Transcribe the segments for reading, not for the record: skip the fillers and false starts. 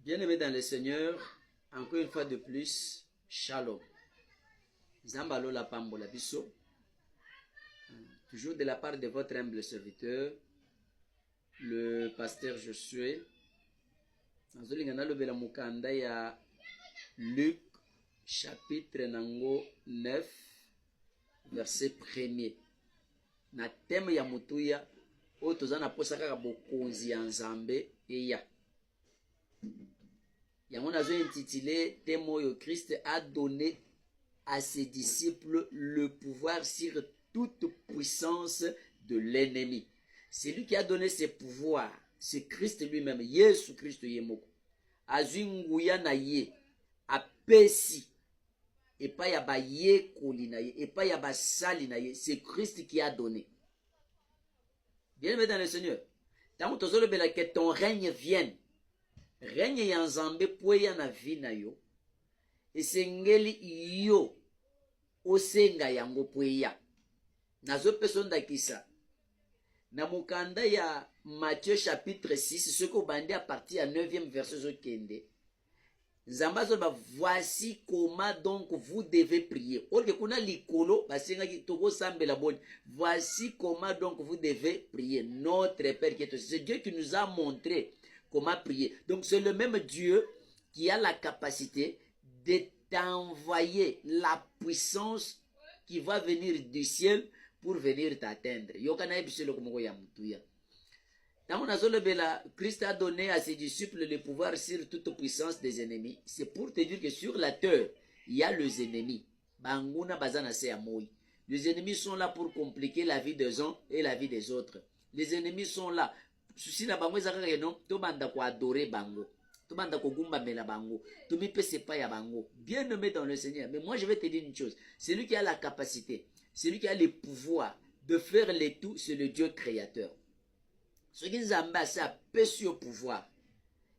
Bien-aimés dans le Seigneur, encore une fois de plus, Shalom. Zambalo la pambola biso. Toujours de la part de votre humble serviteur, le pasteur Josué. Nazolingana lobela mukanda ya Luc, chapitre nango 9, verset 1er. Na thème ya mutuya, oyo toza na posa kaka bokonzi ya Nzambe eya. Yango nazo intitulé thème oyo, Christ a donné à ses disciples le pouvoir sur toute puissance de l'ennemi. C'est lui qui a donné ses pouvoirs. C'est Christ lui-même. Yesu Christ yemoko. Azwi nguya na ye. Apesi. Et pas ya ba ye koli na ye. Et pas ya ba sali na ye. C'est Christ qui a donné. Bien-aimé dans le Seigneur. Tant que tu as que ton règne vienne. Règne ya Nzambe pweya na vi na yo. Esengeli yo. Osenga yango pweya. Nazo peso ndakisa. Na mukanda ya Matthieu chapitre 6, ce qu'on bandit à partir à 9e verset zo kende. Nzamba zo ba voici comment donc vous devez prier. Orke kuna likolo basenga ki toko sambela boni. Voici comment donc vous devez prier. Notre Père qui est au ciel. C'est Dieu qui nous a montré comment prier. Donc c'est le même Dieu qui a la capacité de t'envoyer la puissance qui va venir du ciel pour venir t'atteindre. Yokana ebiselo komoko ya mutuya. Christ a donné à ses disciples le pouvoir sur toute puissance des ennemis. C'est pour te dire que sur la terre, il y a les ennemis. Banguna bazana se amoi. Les ennemis sont là pour compliquer la vie des uns et la vie des autres. Les ennemis sont là. Souci na bango ezaka non, to banda ko adorer bango. To banda ko gumba mela bango. To mi pese pa ya bango. Bien nommé dans le Seigneur. Mais moi je vais te dire une chose. C'est lui qui a la capacité, c'est lui qui a le pouvoir de faire le tout, c'est le Dieu créateur. Ce qui nous a c'est à pécher au pouvoir.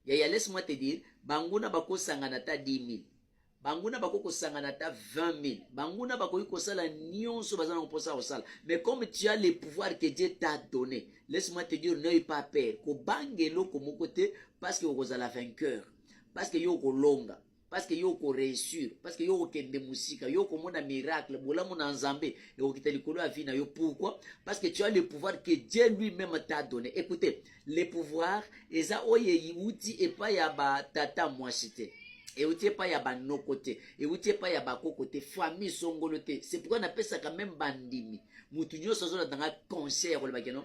Yaya, laisse-moi te dire, banguna bako sanganata 10 000. Banguna bako sanganata 20 000. Banguna bako yiko sala nyonso bazana koposa osala. Mais comme tu as le pouvoir que Dieu t'a donné, laisse-moi te dire, n'aie pas peur. Ko bangelo komo côté parce que vous la vainqueur. Parce que yo ko longa. Parce que yo ko réussir, parce que yo kende musika, yo ko mona miracle, bola mona nzambe, yo kitali kolo avina yo. Pourquoi? Parce que tu as le pouvoir que Dieu lui-même t'a donné. Écoutez, le pouvoir eza oye yiuti et pas ya ba tata mwashite. Et outi pas ya ba no côté, et outi pas ya ba côté, famille songolote. C'est pourquoi on appelle ça quand même bandimi. Mutu nyo sozo dans un concert le bageno.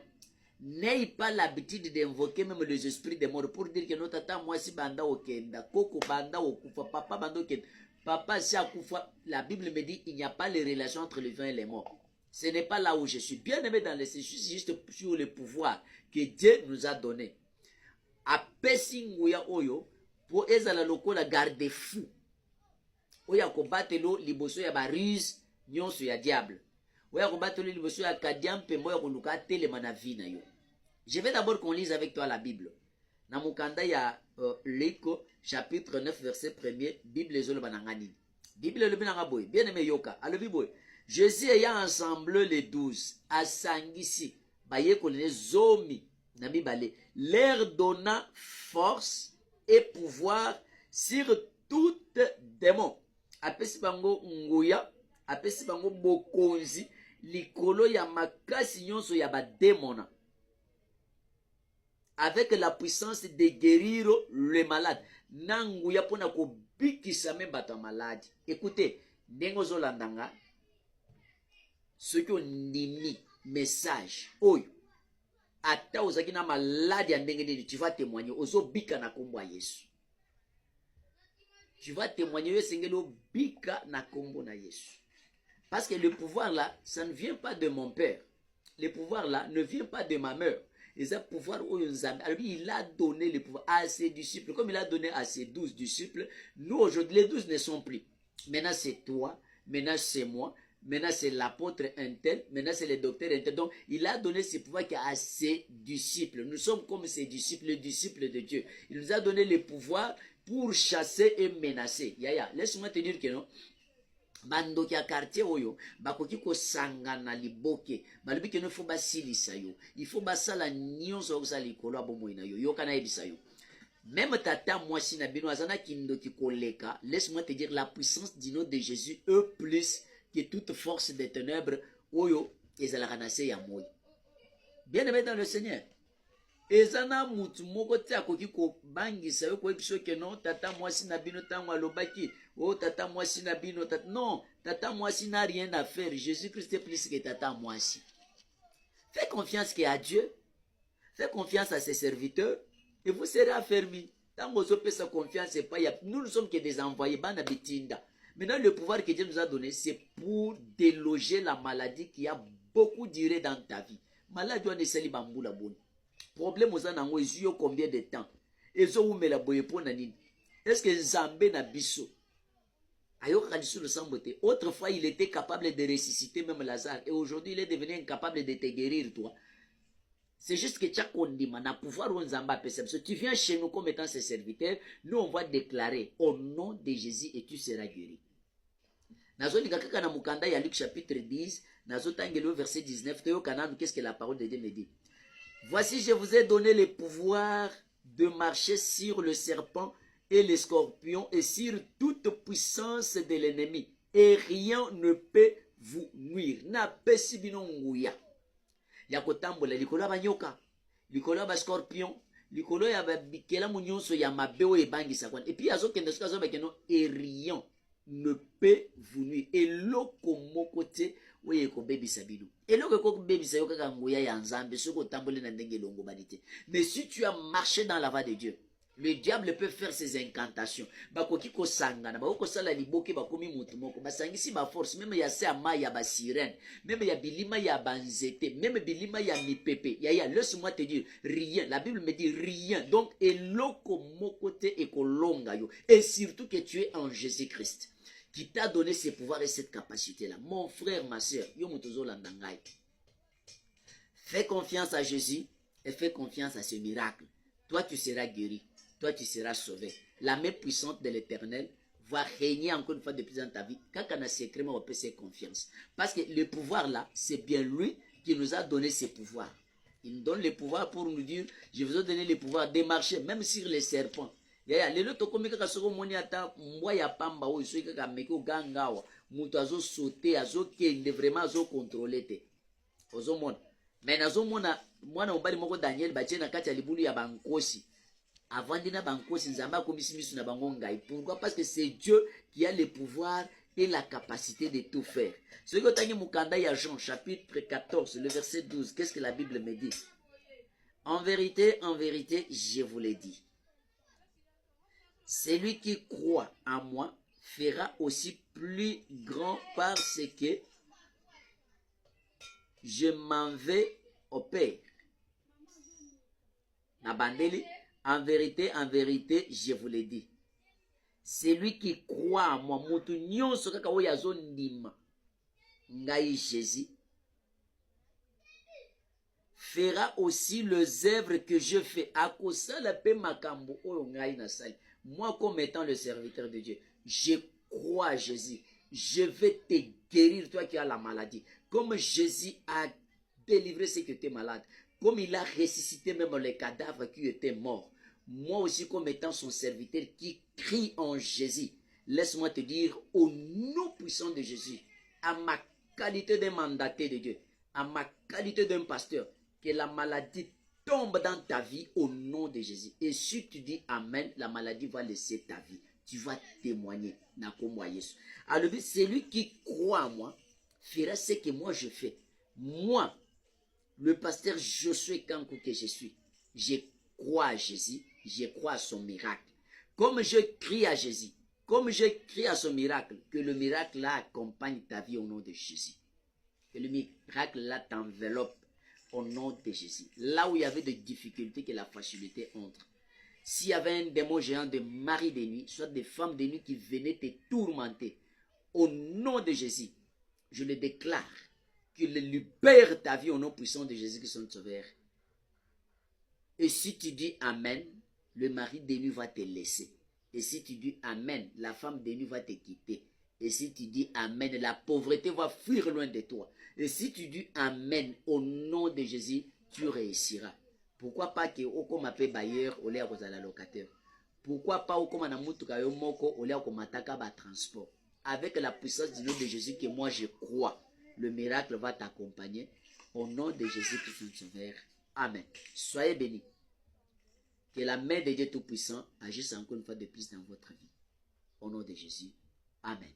N'ayez pas l'habitude d'invoquer même les esprits des morts pour dire que notre tata moi si banda okenda, koko banda okufa, papa banda okenda, papa si akufa. La Bible me dit il n'y a pas les relations entre les vivants et les morts. Ce n'est pas là où je suis. Bien aimé dans les je suis juste sur le pouvoir que Dieu nous a donné. A pesinguya oyo pour ezala lokola garde fou. Oya ko batelo liboso ya ba ruse nyonso ya diable. Je vais d'abord qu'on lise avec toi la Bible. Na mukanda ya Luc chapitre 9 verset 1er, Bible ezolo banangani. Bible le binanga boy, bien aimé yoka, alobi boy. Jésus ayant ensemble les 12, asangisi, baye kolene zomi, nabi bale, leur donna force et pouvoir sur toute démon. Apesi bango nguya, apesi bango bokonzi, likolo ya makasi nyonso ya ba démona. Avec la puissance de guérir le malade. Nangu ya pona ko bikisa me bato malade. Écoutez, ndengo zolandanga, ce qui ondimi message oyo. Ata ozaki na malade ya ndenge nini, tu vas témoigner ozo bika na kombo ya Yesu. Tu vas témoigner yo sengelo bika na kombo na Yesu. Parce que le pouvoir là, ça ne vient pas de mon père. Le pouvoir là ne vient pas de ma mère. Et ce pouvoir, alors il a donné le pouvoir à ses disciples. Comme il a donné à ses 12 disciples, nous aujourd'hui, les 12 ne sont plus. Maintenant c'est toi, maintenant c'est moi, maintenant c'est l'apôtre un tel, maintenant c'est le docteur un tel. Donc il a donné ce pouvoir à ses disciples. Nous sommes comme ses disciples, les disciples de Dieu. Il nous a donné le pouvoir pour chasser et menacer. Yaya, laisse-moi te dire que non. Bando kia quartier oyo bakoki ko sangana liboke balobi ke no faut basilisa yo il faut basala nyonso okosala likolo abomoyi na yo yoka na yebisa yo Même tata moi si na bino azana kindo ki koleka, laisse-moi te dire la puissance du nom de Jésus est plus que toute force des ténèbres oyo ezalaka na se ya moi. Bien aimé dans le Seigneur. Ezana mutu moko te akoki ko bangisa yo ko ebiso ke non tata moi si na bino tango alobaki oh tata moi si na bino tata non tata moi si n'a rien à faire. Jésus-Christ est plus que tata moi si. Fais confiance à Dieu. Fais confiance à ses serviteurs. Et vous serez affermis. Tant que vous avez sa confiance, nous ne sommes que des envoyés. Maintenant, le pouvoir que Dieu nous a donné, c'est pour déloger la maladie qui a beaucoup duré dans ta vie. Maladie, on est bamboula bonne. Problème aux anango, ils ont combien de temps? Ils ont mis la boye pour nanine. Est-ce que Zambé n'a biso? Autrefois, il était capable de ressusciter même Lazare. Et aujourd'hui, il est devenu incapable de te guérir, toi. C'est juste que tu as un pouvoir où tu viens chez nous comme étant ses serviteurs, nous on va déclarer au nom de Jésus et tu seras guéri. Nazo likaka na mukanda ya Luc chapitre 10, nazo tangelo verset 19, qu'est-ce que la parole de Dieu me dit? Voici, je vous ai donné le pouvoir de marcher sur le serpent et les scorpions et sur toute puissance de l'ennemi, et rien ne peut vous nuire. Na pesi bino nguya. Ya kotambola likolo ya banyoka, likolo ya bascorpion, likolo ya babikela munyonso ya mabeo ebangisa kwana. Et puis azokende soka zo bakeno et rien ne peut vous nuire. Eloko moko te oye ko bebisa bino. Eloko ko bebisa yo kaka nguya ya nzambe soko tambole na ndenge longo banité. Mais si tu as marché dans la voie de Dieu, le diable peut faire ses incantations. Bakoki ko sangana, bako sala liboke bakomi mutu moko. Basangisi ba force, même ya se ama ya ba sirène, même ya bilima ya banzete, même bilima ya mipepe. Ya laisse-moi te dire rien. La Bible me dit rien. Donc eloko moko te ekolonga yo. Et surtout que tu es en Jésus-Christ qui t'a donné ce pouvoir et cette capacité là. Mon frère, ma soeur, yo mutozo landangai. Fais confiance à Jésus et fais confiance à ce miracle. Toi tu seras guéri. Toi tu seras sauvé. La main puissante de l'Éternel va régner encore une fois depuis dans ta vie. Quand on a secrètement, on peut se confiance. Parce que le pouvoir là, c'est bien lui qui nous a donné ce pouvoir. Il nous donne le pouvoir pour nous dire, je vous ai donné le pouvoir de marcher même sur les serpents. Yaya, lelo tokomi kaka soko moni ata mbwa ya pamba oyo soki kaka meki oganga awa mutu azo sauter azokende vraiment azo contrôler te. Ozomona. Mais nazomona mwana mobali moko Daniel batie na kati ya libulu ya bankosi. Avant de bankosi nzamba komisi misu na bango ngai. Pourquoi? Parce que c'est Dieu qui a le pouvoir et la capacité de tout faire. Ce que tangi mukanda ya Jean chapitre 14 le verset 12, qu'est-ce que la Bible me dit? En vérité, je vous l'ai dit. Celui qui croit en moi fera aussi plus grand parce que je m'en vais au Père. Nabandeli, en vérité, je vous l'ai dit. Celui qui croit en moi, mutu nyonso kaka oyo azondima ngai Jésus, fera aussi les œuvres que je fais. Akosala pe makambo oyo ngai nasali. Moi, comme étant le serviteur de Dieu, je crois à Jésus. Je vais te guérir, toi qui as la maladie. Comme Jésus a délivré ceux qui étaient malades. Comme il a ressuscité même les cadavres qui étaient morts. Moi aussi, comme étant son serviteur qui crie en Jésus. Laisse-moi te dire, au nom puissant de Jésus, à ma qualité de mandaté de Dieu, à ma qualité d'un pasteur, que la maladie tombe dans ta vie au nom de Jésus. Et si tu dis Amen, la maladie va laisser ta vie. Tu vas témoigner. Alors, celui qui croit en moi fera ce que moi je fais. Moi, le pasteur Josué Kankou que je suis, je crois à Jésus, je crois à son miracle. Comme je crie à Jésus, comme je crie à son miracle, que le miracle là accompagne ta vie au nom de Jésus. Que le miracle là t'enveloppe au nom de Jésus. Là où il y avait des difficultés, que la facilité entre. S'il y avait un démon géant de mari de nuit, soit des femmes de nuit qui venaient te tourmenter, au nom de Jésus, je le déclare, qu'il libère ta vie au nom puissant de Jésus qui son sauveur. Et si tu dis Amen, le mari de nuit va te laisser. Et si tu dis Amen, la femme de nuit va te quitter. Et si tu dis Amen, la pauvreté va fuir loin de toi. Et si tu dis Amen au nom de Jésus, tu réussiras. Pourquoi pas que okoma pe bailleur au lieu de locataire? Pourquoi pas okoma na mutuka yo moko au lieu komataka ba transport? Avec la puissance du nom de Jésus que moi je crois, le miracle va t'accompagner. Au nom de Jésus Christ notre Sauveur. Amen. Soyez bénis. Que la main de Dieu Tout-Puissant agisse encore une fois de plus dans votre vie. Au nom de Jésus. Amen.